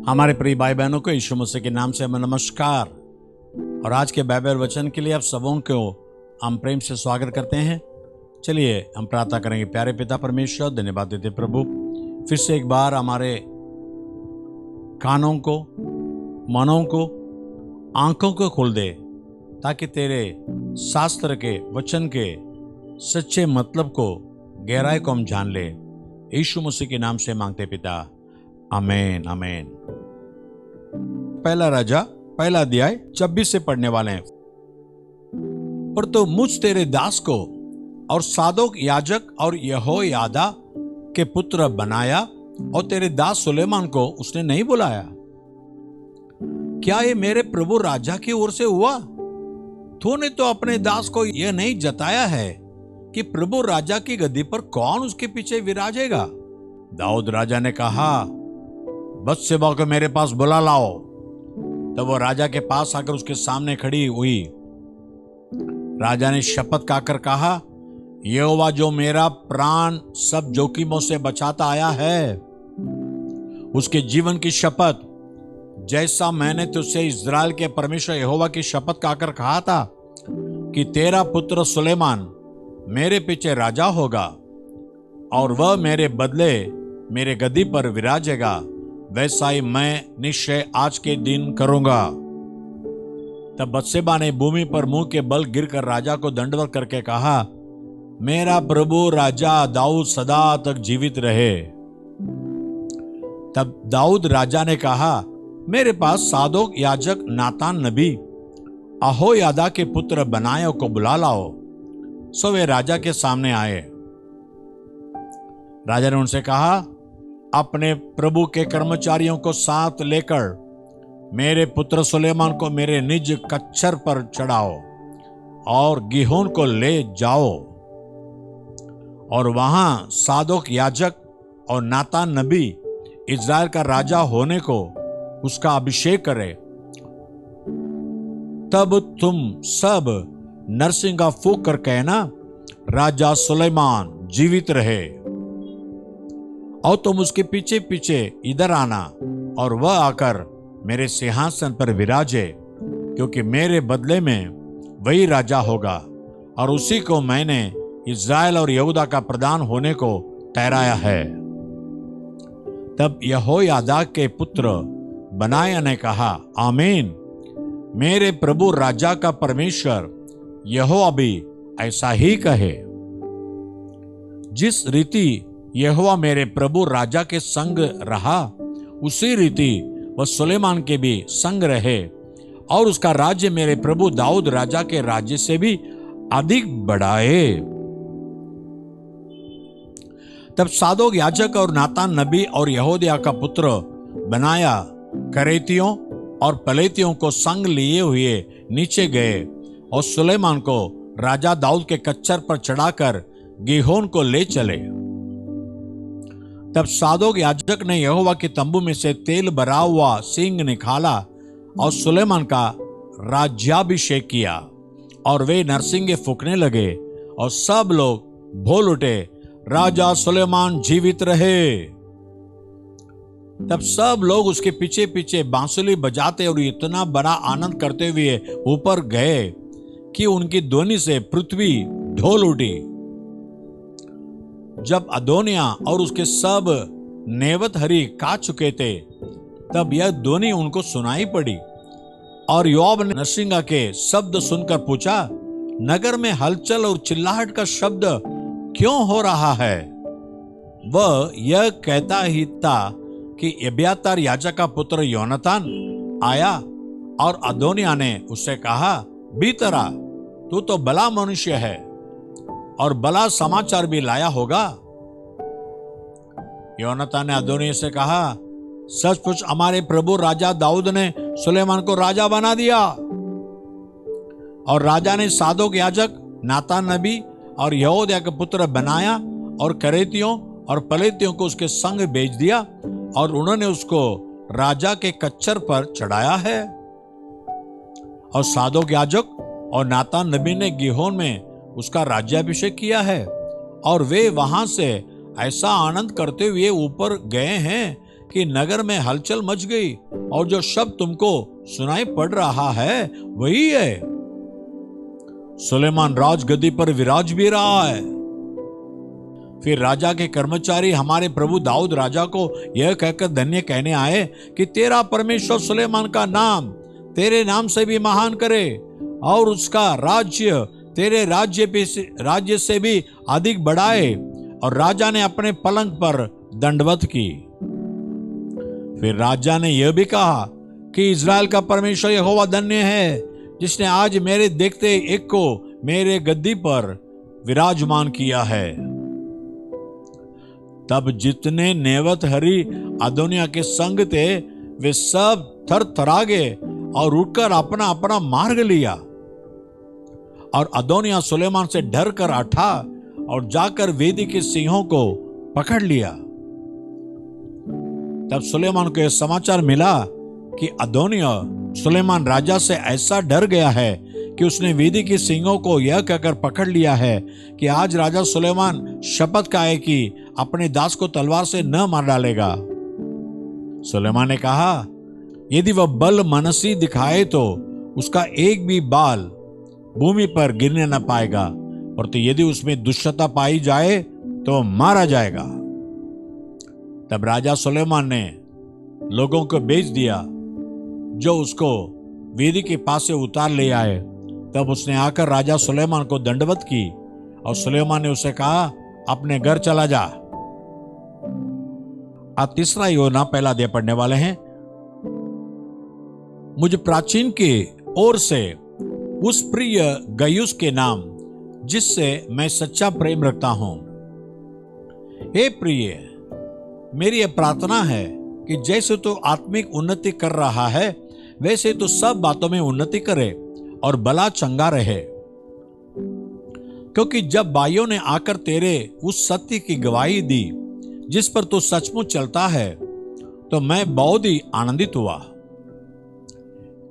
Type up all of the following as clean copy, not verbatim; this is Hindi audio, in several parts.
हमारे प्रिय भाई बहनों को यीशु मसीह के नाम से हम नमस्कार। और आज के बाइबल वचन के लिए आप सबों को हम प्रेम से स्वागत करते हैं। चलिए हम प्रार्थना करेंगे। प्यारे पिता परमेश्वर, धन्यवाद देते प्रभु, फिर से एक बार हमारे कानों को, मनों को, आंखों को खोल दे ताकि तेरे शास्त्र के वचन के सच्चे मतलब को, गहराई को हम जान ले। यीशु मसीह के नाम से मांगते पिता, आमीन आमीन। पहला राजा पहला अध्याय 26 से पढ़ने वाले हैं। पर तो मुझ तेरे दास को और सादोक याजक और यहोयादा के पुत्र बनाया और तेरे दास सुलेमान को उसने नहीं बुलाया। क्या ये मेरे प्रभु राजा की ओर से हुआ? तूने तो अपने दास को यह नहीं जताया है कि प्रभु राजा की गद्दी पर कौन उसके पीछे विराजेगा। दाऊद राजा ने कहा, बत्शेबा को मेरे पास बुला लाओ। तब वो राजा के पास आकर उसके सामने खड़ी हुई। राजा ने शपथ खाकर कहा, यहोवा जो मेरा प्राण सब जोखिमों से बचाता आया है, उसके जीवन की शपथ, जैसा मैंने तुझसे इस्राएल के परमेश्वर यहोवा की शपथ खाकर कहा था कि तेरा पुत्र सुलेमान मेरे पीछे राजा होगा और वह मेरे बदले मेरे गद्दी पर विराजेगा, वैसा ही मैं निश्चय आज के दिन करूंगा। तब बत्शेबा ने भूमि पर मुंह के बल गिरकर राजा को दंडवत करके कहा, मेरा प्रभु राजा दाऊद सदा तक जीवित रहे। तब दाऊद राजा ने कहा, मेरे पास सादोक याजक नातान नबी यहोयादा के पुत्र बनाया को बुला लाओ। सो वे राजा के सामने आए। राजा ने उनसे कहा, अपने प्रभु के कर्मचारियों को साथ लेकर मेरे पुत्र सुलेमान को मेरे निज कच्छर पर चढ़ाओ और गिहोन को ले जाओ और वहां सादोक याजक और नातान नबी इस्राएल का राजा होने को उसका अभिषेक करे। तब तुम सब नरसिंगा फूंक कर कहना, राजा सुलेमान जीवित रहे। और तुम उसके पीछे पीछे इधर आना और वह आकर मेरे सिंहासन पर विराजे, क्योंकि मेरे बदले में वही राजा होगा और उसी को मैंने इस्राएल और यहूदा का प्रधान होने को ठहराया है। तब यहोयादा के पुत्र बनाया ने कहा, आमीन। मेरे प्रभु राजा का परमेश्वर यहोवा भी ऐसा ही कहे। जिस रीति यहोवा मेरे प्रभु राजा के संग रहा, उसी रीति वह सुलेमान के भी संग रहे और उसका राज्य मेरे प्रभु दाऊद राजा के राज्य से भी अधिक बढ़ाए। तब सादोक याजक और नातान नबी और यहोयादा का पुत्र बनाया करेतियों और पलेतियों को संग लिए हुए नीचे गए और सुलेमान को राजा दाऊद के कच्छर पर चढ़ाकर गिहोन को ले चले। तब सादोक याजक ने यहोवा के तंबू में से तेल भरा हुआ सींग निकाला और सुलेमान का राज्याभिषेक किया और वे नरसिंगे फूंकने लगे और सब लोग बोल उठे, राजा सुलेमान जीवित रहे। तब सब लोग उसके पीछे पीछे बांसुरी बजाते और इतना बड़ा आनंद करते हुए ऊपर गए कि उनकी ध्वनि से पृथ्वी ढोल उठी। जब अदोनिया और उसके सब नेवतहरी का चुके थे, तब यह ध्वनि उनको सुनाई पड़ी और योआब ने नरसिंगा के शब्द सुनकर पूछा, नगर में हलचल और चिल्लाहट का शब्द क्यों हो रहा है? वह यह कहता ही था कि एब्यातार याजक का पुत्र योनातान आया और अदोनिया ने उससे कहा, भीतर आ, तू तो भला मनुष्य है और भला समाचार भी लाया होगा। योनातान ने अदोनिया से कहा, सचमुच हमारे प्रभु राजा दाऊद ने सुलेमान को राजा बना दिया। और राजा ने सादोक याजक, नातान नबी और यहोयादा के पुत्र बनाया और करेतियों और पलेतियों को उसके संग भेज दिया और उन्होंने उसको राजा के कच्छर पर चढ़ाया है। और सादोक याजक और नातान नबी ने गिहोन में उसका राज्याभिषेक किया है और वे वहां से ऐसा आनंद करते हुए ऊपर गए हैं कि नगर में हलचल मच गई और जो शब्द तुमको सुनाई पड़ रहा है वही है। सुलेमान राजगद्दी पर विराज भी रहा है। फिर राजा के कर्मचारी हमारे प्रभु दाऊद राजा को यह कहकर धन्य कहने आए कि तेरा परमेश्वर सुलेमान का नाम तेरे नाम से भी महान करे और उसका राज्य तेरे राज्य से भी अधिक बढ़ाए। और राजा ने अपने पलंग पर दंडवत की। फिर राजा ने यह भी कहा कि इज़राइल का परमेश्वर यहोवा धन्य है, जिसने आज मेरे देखते एक को मेरे गद्दी पर विराजमान किया है। तब जितने नेवत हरी अदोनिया के संग थे वे सब थर थरा गए और उठकर अपना अपना मार्ग लिया। और अदोनिया सुलेमान से डर कर उठा और जाकर वेदी के सिंहों को पकड़ लिया। तब सुलेमान को यह समाचार मिला कि अदोनिया सुलेमान राजा से ऐसा डर गया है कि उसने वेदी के सिंहों को यह कहकर पकड़ लिया है कि आज राजा सुलेमान शपथ खाए कि अपने दास को तलवार से न मार डालेगा। सुलेमान ने कहा, यदि वह बल मनसी दिखाए तो उसका एक भी बाल भूमि पर गिरने न पाएगा, और तो यदि उसमें दुष्टता पाई जाए तो मारा जाएगा। तब राजा सुलेमान ने लोगों को भेज दिया जो उसको वेदी के पास से उतार ले आए। तब उसने आकर राजा सुलेमान को दंडवत की और सुलेमान ने उसे कहा, अपने घर चला जा। आज तीसरा योना पहला अध्याय पढ़ने वाले हैं। मुझे प्राचीन की ओर से उस प्रिय गयुस के नाम जिससे मैं सच्चा प्रेम रखता हूं। हे प्रिय, मेरी यह प्रार्थना है कि जैसे तो आत्मिक उन्नति कर रहा है वैसे तो सब बातों में उन्नति करे और भला चंगा रहे। क्योंकि जब भाइयों ने आकर तेरे उस सत्य की गवाही दी जिस पर तू सचमुच चलता है, तो मैं बहुत ही आनंदित हुआ।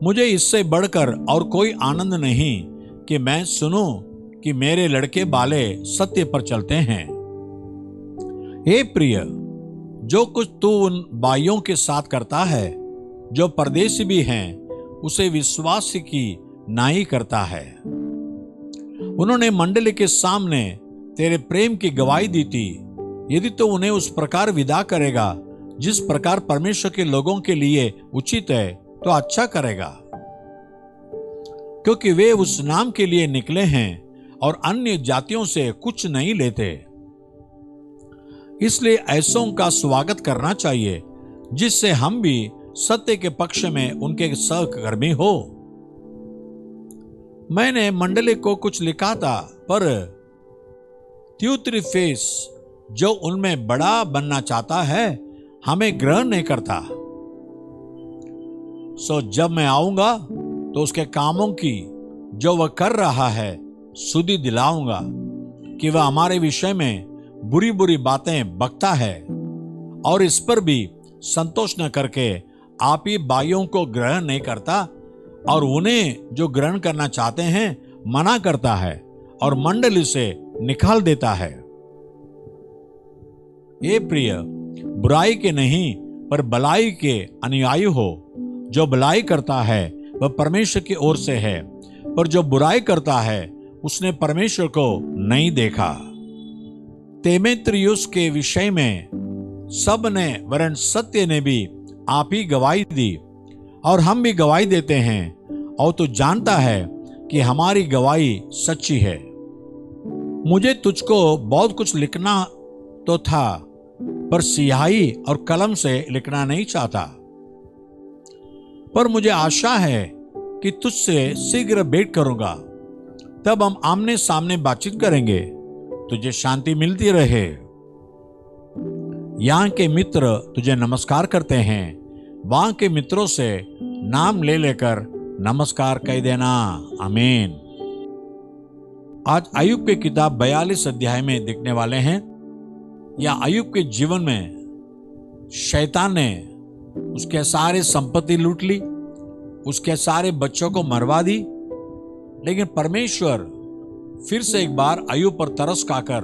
मुझे इससे बढ़कर और कोई आनंद नहीं कि मैं सुनूं कि मेरे लड़के बाले सत्य पर चलते हैं। हे प्रिय, जो कुछ तू उन भाइयों के साथ करता है जो परदेशी भी हैं, उसे विश्वास की नाई करता है। उन्होंने मंडली के सामने तेरे प्रेम की गवाही दी थी। यदि तो उन्हें उस प्रकार विदा करेगा जिस प्रकार परमेश्वर के लोगों के लिए उचित है, तो अच्छा करेगा, क्योंकि वे उस नाम के लिए निकले हैं और अन्य जातियों से कुछ नहीं लेते। इसलिए ऐसों का स्वागत करना चाहिए, जिससे हम भी सत्य के पक्ष में उनके सहकर्मी हो। मैंने मंडली को कुछ लिखा था, पर थियोत्रिफेस जो उनमें बड़ा बनना चाहता है हमें ग्रहण नहीं करता। सो जब मैं आऊंगा तो उसके कामों की जो वह कर रहा है सुधि दिलाऊंगा कि वह हमारे विषय में बुरी बुरी बातें बकता है, और इस पर भी संतोष न करके आप ही भाइयों को ग्रहण नहीं करता और उन्हें जो ग्रहण करना चाहते हैं मना करता है और मंडली से निकाल देता है। ये प्रिय, बुराई के नहीं पर भलाई के अनुयायी हो। जो भलाई करता है वह परमेश्वर की ओर से है, पर जो बुराई करता है उसने परमेश्वर को नहीं देखा। देमेत्रियुस के विषय में सब ने वरन सत्य ने भी आप ही गवाही दी, और हम भी गवाही देते हैं, और तू जानता है कि हमारी गवाही सच्ची है। मुझे तुझको बहुत कुछ लिखना तो था, पर सियाही और कलम से लिखना नहीं चाहता। पर मुझे आशा है कि तुझसे शीघ्र भेंट करूंगा, तब हम आमने सामने बातचीत करेंगे। तुझे शांति मिलती रहे। यहाँ के मित्र तुझे नमस्कार करते हैं। वहां के मित्रों से नाम ले लेकर नमस्कार कह देना। आमीन। आज अय्यूब की किताब 42 अध्याय में देखने वाले हैं। या अय्यूब के जीवन में शैतान ने उसके सारे संपत्ति लूट ली, उसके सारे बच्चों को मरवा दी, लेकिन परमेश्वर फिर से एक बार अय्यूब पर तरस खाकर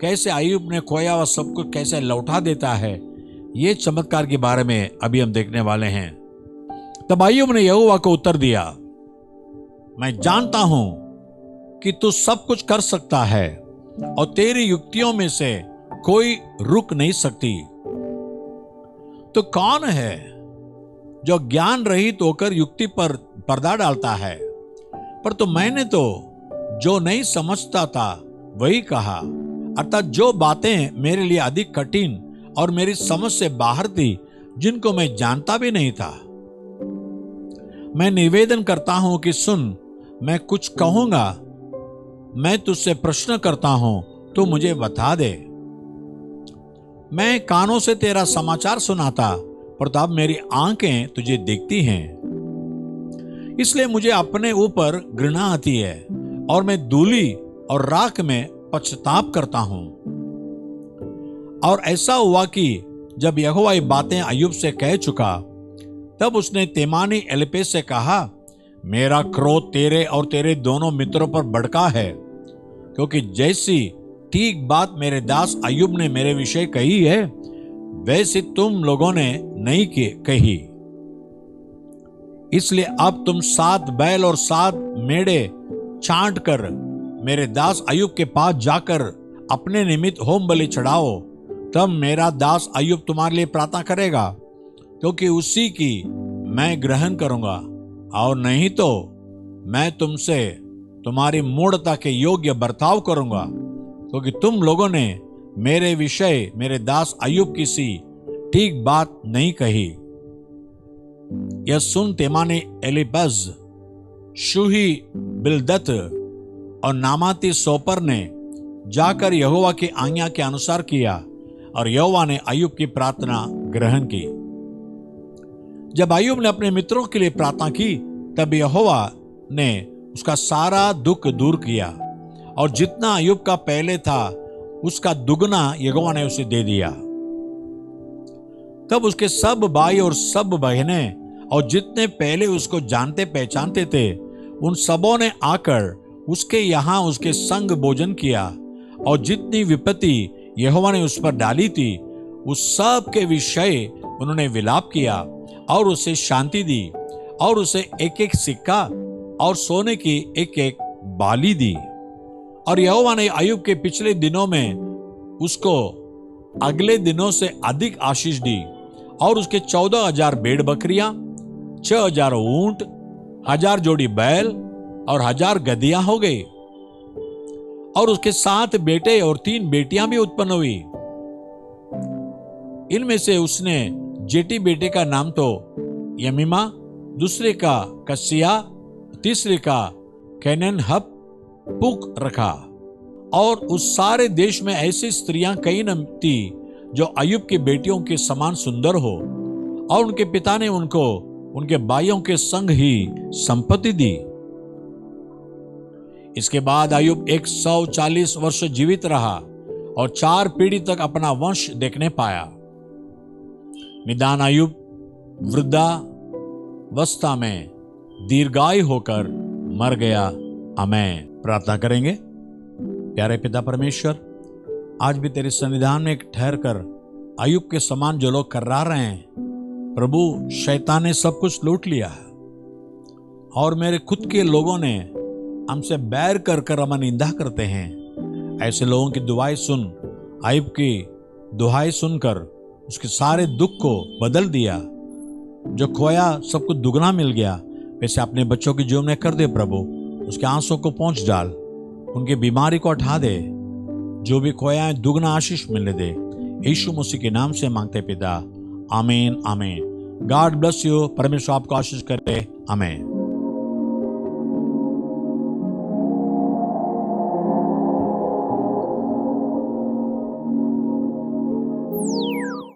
कैसे अय्यूब ने खोया हुआ सब कुछ कैसे लौटा देता है, ये चमत्कार के बारे में अभी हम देखने वाले हैं। तब अय्यूब ने यहोवा को उत्तर दिया, मैं जानता हूं कि तू सब कुछ कर सकता है और तेरी युक्तियों में से कोई रुक नहीं सकती। तो कौन है जो ज्ञान रहित होकर युक्ति पर पर्दा डालता है? पर तो मैंने तो जो नहीं समझता था वही कहा, अर्थात जो बातें मेरे लिए अधिक कठिन और मेरी समझ से बाहर थी, जिनको मैं जानता भी नहीं था। मैं निवेदन करता हूं कि सुन, मैं कुछ कहूंगा, मैं तुझसे प्रश्न करता हूं, तू मुझे बता दे। मैं कानों से तेरा समाचार सुनाता, पर तो अब मेरी आंखें तुझे देखती हैं। इसलिए मुझे अपने ऊपर घृणा आती है और मैं धूलि और राख में पश्चाताप करता हूं। और ऐसा हुआ कि जब यहोवा ये बातें अय्यूब से कह चुका, तब उसने तेमानी एलीपेज से कहा, मेरा क्रोध तेरे और तेरे दोनों मित्रों पर भड़का है, क्योंकि जैसी ठीक बात मेरे दास अय्यूब ने मेरे विषय कही है, वैसे तुम लोगों ने नहीं कही। इसलिए अब तुम 7 बैल और 7 मेढ़े छांट कर मेरे दास अय्यूब के पास जाकर अपने निमित्त होम बलि चढ़ाओ। तब मेरा दास अय्यूब तुम्हारे लिए प्रार्थना करेगा, क्योंकि उसी की मैं ग्रहण करूंगा, और नहीं तो मैं तुमसे तुम्हारी मूढ़ता के योग्य बर्ताव करूंगा, क्योंकि तुम लोगों ने मेरे विषय मेरे दास अय्यूब की सी ठीक बात नहीं कही। यह सुन तेमानी एलीपज, शूही बिलदत और नामाती सोपर ने जाकर यहोवा की आज्ञा के अनुसार किया, और यहोवा ने अय्यूब की प्रार्थना ग्रहण की। जब अय्यूब ने अपने मित्रों के लिए प्रार्थना की, तब यहोवा ने उसका सारा दुख दूर किया, और जितना अय्यूब का पहले था उसका दुगना यहोवा ने उसे दे दिया। तब उसके सब भाई और सब बहनें और जितने पहले उसको जानते पहचानते थे, उन सबों ने आकर उसके यहाँ उसके संग भोजन किया, और जितनी विपत्ति यहोवा ने उस पर डाली थी, उस सब के विषय उन्होंने विलाप किया और उसे शांति दी, और उसे एक एक सिक्का और सोने की एक एक बाली दी। और यहोवा ने अय्यूब के पिछले दिनों में उसको अगले दिनों से अधिक आशीष दी, और उसके 14,000 भेड़ बकरियां, 6,000 ऊंट, 1,000 जोड़ी बैल और 1,000 गधियां हो गई। और उसके 7 बेटे और 3 बेटियां भी उत्पन्न हुई। इनमें से उसने जेठी बेटे का नाम तो यमीमा, दूसरे का कसिया, तीसरे का केनहप पुक रखा। और उस सारे देश में ऐसी स्त्रियां कई न थी जो अय्यूब की बेटियों के समान सुंदर हो, और उनके पिता ने उनको उनके भाइयों के संग ही संपत्ति दी। इसके बाद अय्यूब 140 वर्ष जीवित रहा और 4 पीढ़ी तक अपना वंश देखने पाया। निदान अय्यूब वृद्धावस्था में दीर्घायु होकर मर गया। आमीन। प्रार्थना करेंगे। प्यारे पिता परमेश्वर, आज भी तेरे सन्निधान में ठहर कर अय्यूब के समान जो लोग कर्रा रहे हैं, प्रभु शैतान ने सब कुछ लूट लिया, और मेरे खुद के लोगों ने हमसे बैर कर कर हम निंदा करते हैं। ऐसे लोगों की दुआएं सुन, अय्यूब की दुआएं सुनकर उसके सारे दुख को बदल दिया। जो खोया सब कुछ दुगना मिल गया, वैसे अपने बच्चों की जीवन में कर दे प्रभु। उसके आंसू को पहुंच डाल, उनकी बीमारी को हटा दे, जो भी खोया है दुगना आशीष मिलने दे। यीशु मसीह के नाम से मांगते पिता, आमीन आमीन। God bless you. परमेश्वर आपको आशीष करे। आमीन।